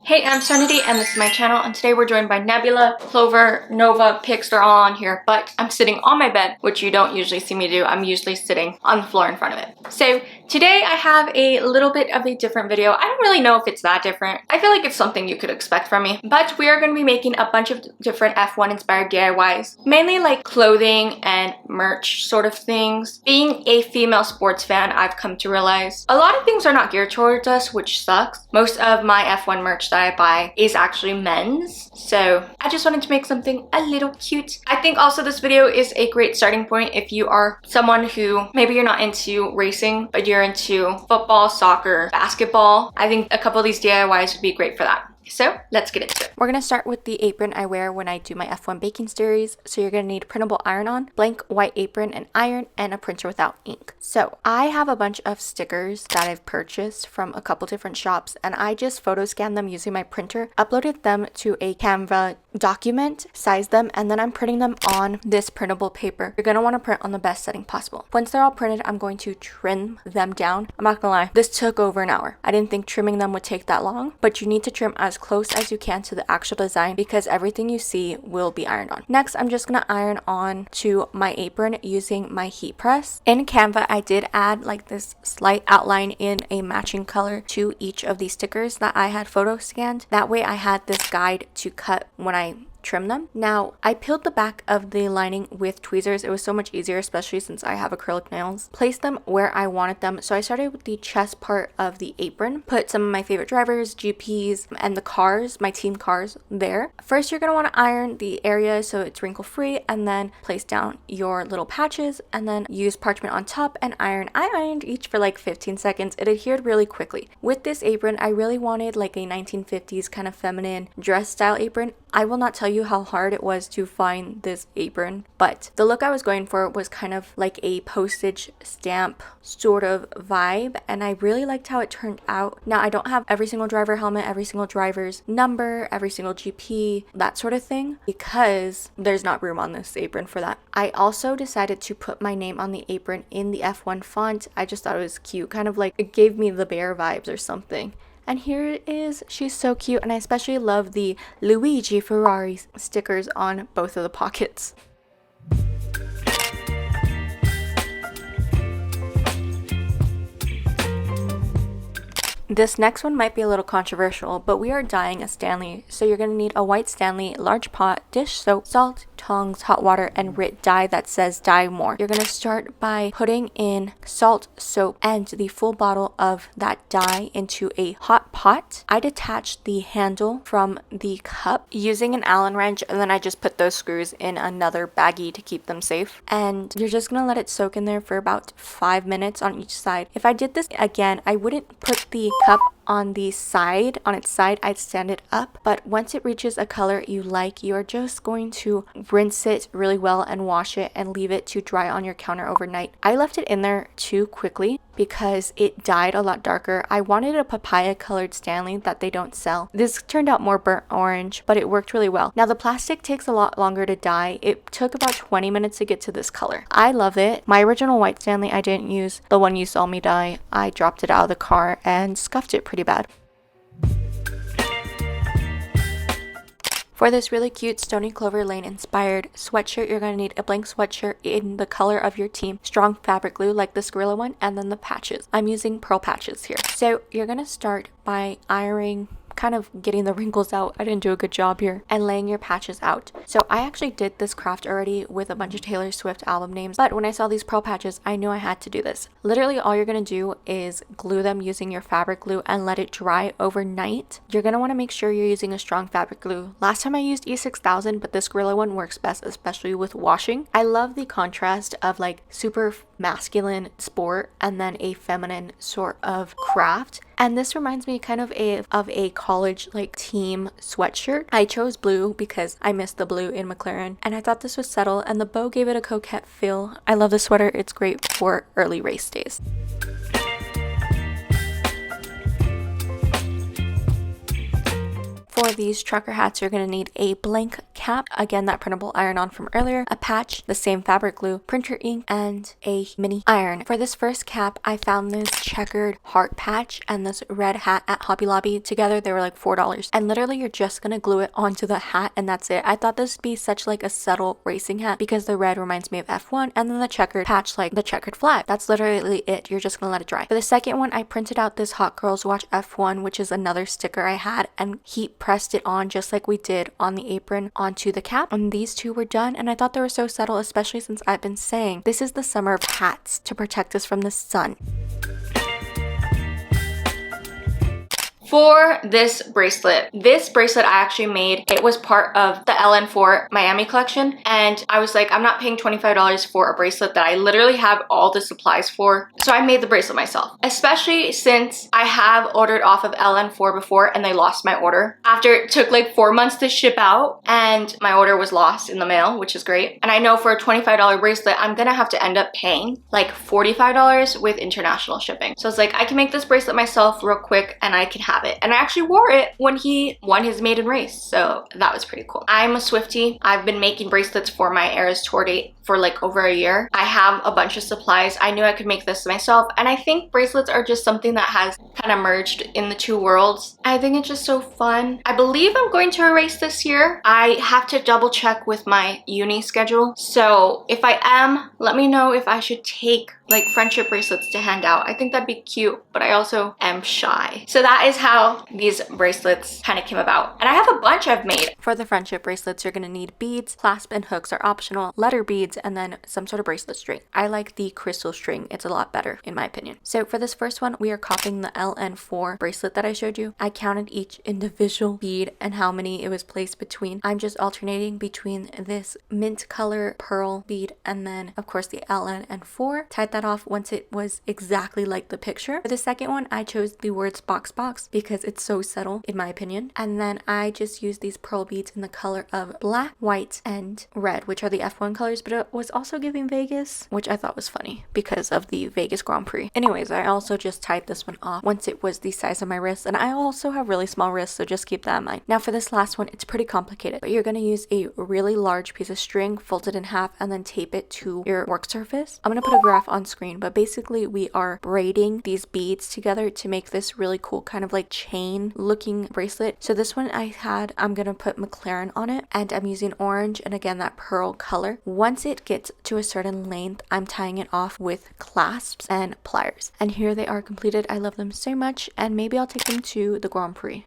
Hey, I'm Serenity and this is my channel, and today we're joined by Nebula, Clover, Nova, Pix. They're all on here, but I'm sitting on my bed, which you don't usually see me do. I'm usually sitting on the floor in front of it. So today I have a little bit of a different video. I don't really know if it's that different. I feel like it's something you could expect from me, but we are going to be making a bunch of different F1 inspired DIYs, mainly like clothing and merch sort of things. Being a female sports fan, I've come to realize a lot of things are not geared towards us, which sucks. Most of my F1 merch that I buy is actually men's, so I just wanted to make something a little cute. I think also this video is a great starting point if you are someone who maybe you're not into racing, but you're into football, soccer, basketball. I think a couple of these DIYs would be great for that. So let's get into it. We're going to start with the apron I wear when I do my F1 baking series. So you're going to need printable iron-on, blank white apron and iron, and a printer without ink. So I have a bunch of stickers that I've purchased from a couple different shops, and I just photo scanned them using my printer, uploaded them to a Canva document, sized them, and then I'm printing them on this printable paper. You're going to want to print on the best setting possible. Once they're all printed, I'm going to trim them down. I'm not going to lie, this took over an hour. I didn't think trimming them would take that long, but you need to trim as close as you can to the actual design because everything you see will be ironed on. Next, I'm just going to iron on to my apron using my heat press. In Canva, I did add like this slight outline in a matching color to each of these stickers that I had photo scanned. That way I had this guide to cut when I trim them. Now, I peeled the back of the lining with tweezers. It was so much easier, especially since I have acrylic nails. Placed them where I wanted them. So I started with the chest part of the apron, put some of my favorite drivers, GPs, and the cars, my team cars there. First, you're going to want to iron the area so it's wrinkle free, and then place down your little patches and then use parchment on top and iron. I ironed each for like 15 seconds. It adhered really quickly. With this apron, I really wanted like a 1950s kind of feminine dress style apron. I will not tell you how hard it was to find this apron, but the look I was going for was kind of like a postage stamp sort of vibe, and I really liked how it turned out. Now, I don't have every single driver helmet, every single driver's number, every single GP, that sort of thing, because there's not room on this apron for that. I also decided to put my name on the apron in the F1 font. I just thought it was cute, kind of like it gave me the bear vibes or something. And here it is. She's so cute, and I especially love the Luigi Ferrari stickers on both of the pockets. This next one might be a little controversial, but we are dyeing a Stanley, so you're going to need a white Stanley, large pot, dish soap, salt, tongs, hot water, and Rit Dye that says dye more. You're going to start by putting in salt, soap, and the full bottle of that dye into a hot pot. I detached the handle from the cup using an Allen wrench, and then I just put those screws in another baggie to keep them safe. And you're just going to let it soak in there for about 5 minutes on each side. If I did this again, I wouldn't put the cup on its side, I'd stand it up. But once it reaches a color you like, you are just going to rinse it really well and wash it and leave it to dry on your counter overnight. I left it in there too quickly because it dyed a lot darker. I wanted a papaya colored Stanley that they don't sell. This turned out more burnt orange, but it worked really well. Now, the plastic takes a lot longer to dye. It took about 20 minutes to get to this color. I love it. My original white Stanley, I didn't use the one you saw me dye. I dropped it out of the car and scuffed it pretty bad. For this really cute Stony Clover Lane inspired sweatshirt, you're going to need a blank sweatshirt in the color of your team, strong fabric glue like this Gorilla one, and then the patches. I'm using pearl patches here. So you're going to start by ironing, kind of getting the wrinkles out. I didn't do a good job here, and laying your patches out. So I actually did this craft already with a bunch of Taylor Swift album names, but when I saw these pearl patches, I knew I had to do this. Literally all you're going to do is glue them using your fabric glue and let it dry overnight. You're going to want to make sure you're using a strong fabric glue. Last time I used E6000, but this Gorilla one works best, especially with washing. I love the contrast of like super masculine sport and then a feminine sort of craft. And this reminds me kind of a college like team sweatshirt. I chose blue because I missed the blue in McLaren, and I thought this was subtle, and the bow gave it a coquette feel. I love the sweater. It's great for early race days. For these trucker hats, you're going to need a blank cap, again that printable iron-on from earlier, a patch, the same fabric glue, printer ink, and a mini iron. For this first cap, I found this checkered heart patch and this red hat at Hobby Lobby. Together they were like $4, and literally you're just gonna glue it onto the hat and that's it. I thought this would be such like a subtle racing hat because the red reminds me of F1, and then the checkered patch like the checkered flag. That's literally it. You're just gonna let it dry. For the second one, I printed out this Hot Girls Watch F1, which is another sticker I had, and heat pressed it on just like we did on the apron onto the cap, and these two were done, and I thought they were so subtle, especially since I've been saying this is the summer of hats to protect us from the sun. For this bracelet I actually made, it was part of the LN4 Miami collection, and I was like, I'm not paying $25 for a bracelet that I literally have all the supplies for. So I made the bracelet myself, especially since I have ordered off of LN4 before and they lost my order after it took like 4 months to ship out, and my order was lost in the mail, which is great. And I know for a $25 bracelet, I'm gonna have to end up paying like $45 with international shipping. So it's like, I can make this bracelet myself real quick and I can have it. And I actually wore it when he won his maiden race, so that was pretty cool. I'm a Swiftie. I've been making bracelets for my Eras tour date for like over a year. I have a bunch of supplies. I knew I could make this myself, and I think bracelets are just something that has kind of merged in the two worlds. I think it's just so fun. I believe I'm going to a race this year. I have to double check with my uni schedule, so if I am, let me know if I should take like friendship bracelets to hand out. I think that'd be cute, but I also am shy. So that is how these bracelets kind of came about. And I have a bunch I've made. For the friendship bracelets, you're gonna need beads, clasp and hooks are optional, letter beads, and then some sort of bracelet string. I like the crystal string. It's a lot better in my opinion. So for this first one, we are copying the LN4 bracelet that I showed you. I counted each individual bead and how many it was placed between. I'm just alternating between this mint color pearl bead and then of course the LN4. Tied that off once it was exactly like the picture. For the second one, I chose the words box because it's so subtle in my opinion. And then I just used these pearl beads in the color of black, white, and red, which are the F1 colors, but it was also giving Vegas, which I thought was funny because of the Vegas Grand Prix. Anyways, I also just tied this one off once it was the size of my wrist, and I also have really small wrists, so just keep that in mind. Now for this last one, it's pretty complicated, but you're going to use a really large piece of string, fold it in half, and then tape it to your work surface. I'm going to put a graph on screen, but basically we are braiding these beads together to make this really cool kind of like chain looking bracelet. So this one I'm gonna put McLaren on it, and I'm using orange and again that pearl color. Once it gets to a certain length, I'm tying it off with clasps and pliers, and here they are completed. I love them so much, and maybe I'll take them to the Grand Prix.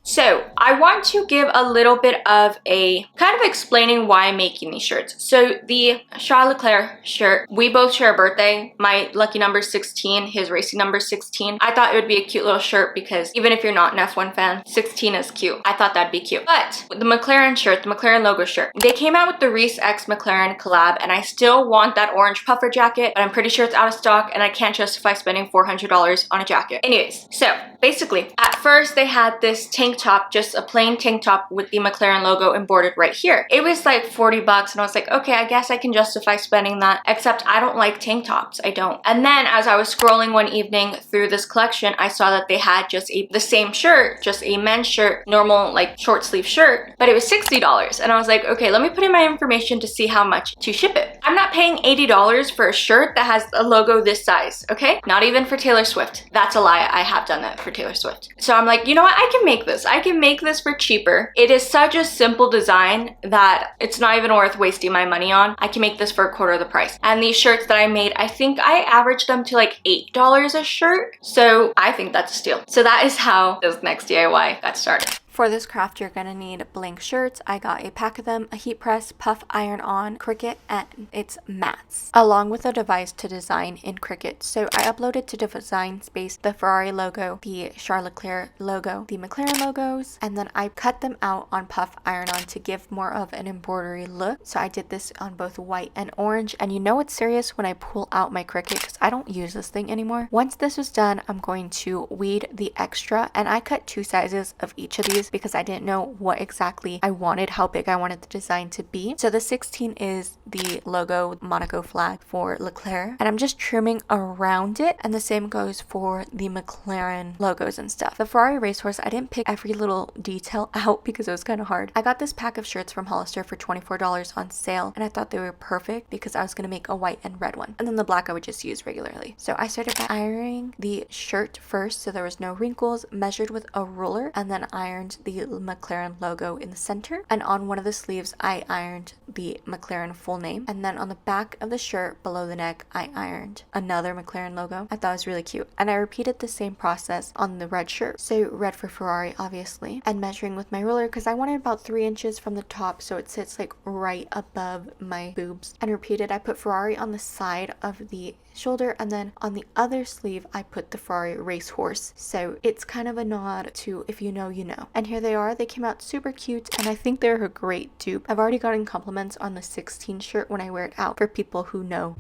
So I want to give a little bit of a kind of explaining why I'm making these shirts. So the Charles Leclerc shirt, we both share a birthday. My lucky number is 16, his racing number is 16. I thought it would be a cute little shirt because even if you're not an F1 fan, 16 is cute. I thought that'd be cute. But the McLaren shirt, the McLaren logo shirt, they came out with the Reese X McLaren collab, and I still want that orange puffer jacket, but I'm pretty sure it's out of stock and I can't justify spending $400 on a jacket. Anyways, so basically at first they had this tank top, just a plain tank top with the McLaren logo embroidered right here. It was like 40 bucks, and I was like, okay, I guess I can justify spending that, except I don't like tank tops. I don't. And then as I was scrolling one evening through this collection, I saw that they had just the same shirt, just a men's shirt, normal like short sleeve shirt, but it was $60. And I was like, okay, let me put in my information to see how much to ship it. I'm not paying $80 for a shirt that has a logo this size, okay? Not even for Taylor Swift. That's a lie. I have done that for Taylor Swift. So I'm like, you know what? I can make this. I can make this for cheaper. It is such a simple design that it's not even worth wasting my money on. I can make this for a quarter of the price. And these shirts that I made, I think I averaged them to like $8 a shirt. So I think that's a steal. So that is how this next DIY got started. For this craft, you're going to need blank shirts. I got a pack of them, a heat press, puff iron on, Cricut, and its mats, along with a device to design in Cricut. So I uploaded to Design Space the Ferrari logo, the Charles Leclerc logo, the McLaren logos, and then I cut them out on puff iron on to give more of an embroidery look. So I did this on both white and orange, and you know it's serious when I pull out my Cricut because I don't use this thing anymore. Once this is done, I'm going to weed the extra, and I cut 2 sizes of each of these. inches because I didn't know what exactly I wanted, how big I wanted the design to be. So the 16 is the logo Monaco flag for Leclerc, and I'm just trimming around it, and the same goes for the McLaren logos and stuff. The Ferrari racehorse, I didn't pick every little detail out because it was kind of hard. I got this pack of shirts from Hollister for $24 on sale, and I thought they were perfect because I was going to make a white and red one, and then the black I would just use regularly. So I started by ironing the shirt first so there was no wrinkles, measured with a ruler, and then ironed the McLaren logo in the center, and on one of the sleeves I ironed the McLaren full name, and then on the back of the shirt below the neck I ironed another McLaren logo. I thought it was really cute, and I repeated the same process on the red shirt, so red for Ferrari obviously, and measuring with my ruler because I wanted about 3 inches from the top so it sits like right above my boobs, and repeated. I put Ferrari on the side of the shoulder, and then on the other sleeve I put the Ferrari racehorse, so it's kind of a nod to if you know you know. And here they are. They came out super cute, and I think they're a great dupe. I've already gotten compliments on the 16 shirt when I wear it out for people who know.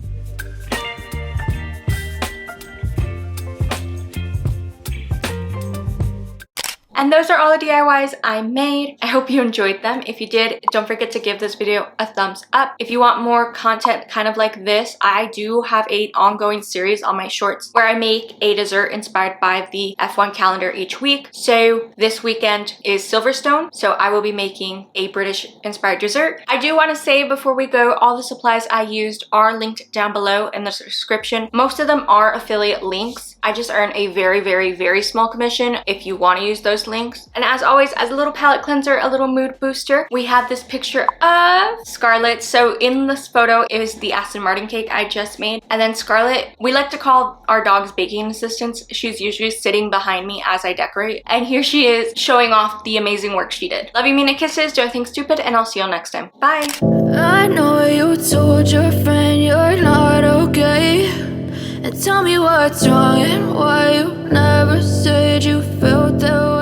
And those are all the DIYs I made. I hope you enjoyed them. If you did, don't forget to give this video a thumbs up. If you want more content kind of like this, I do have an ongoing series on my shorts where I make a dessert inspired by the F1 calendar each week. So this weekend is Silverstone, so I will be making a British inspired dessert. I do want to say before we go, all the supplies I used are linked down below in the description. Most of them are affiliate links. I just earn a very, very, very small commission if you want to use those links. And as always, as a little palette cleanser, a little mood booster, we have this picture of Scarlett. So in this photo is the Aston Martin cake I just made. And then Scarlett, we like to call our dogs baking assistants. She's usually sitting behind me as I decorate. And here she is showing off the amazing work she did. Love you, Mina, kisses, do nothing stupid, and I'll see you all next time. Bye! I know you told your friend you're not okay, and tell me what's wrong and why you never said you felt that way.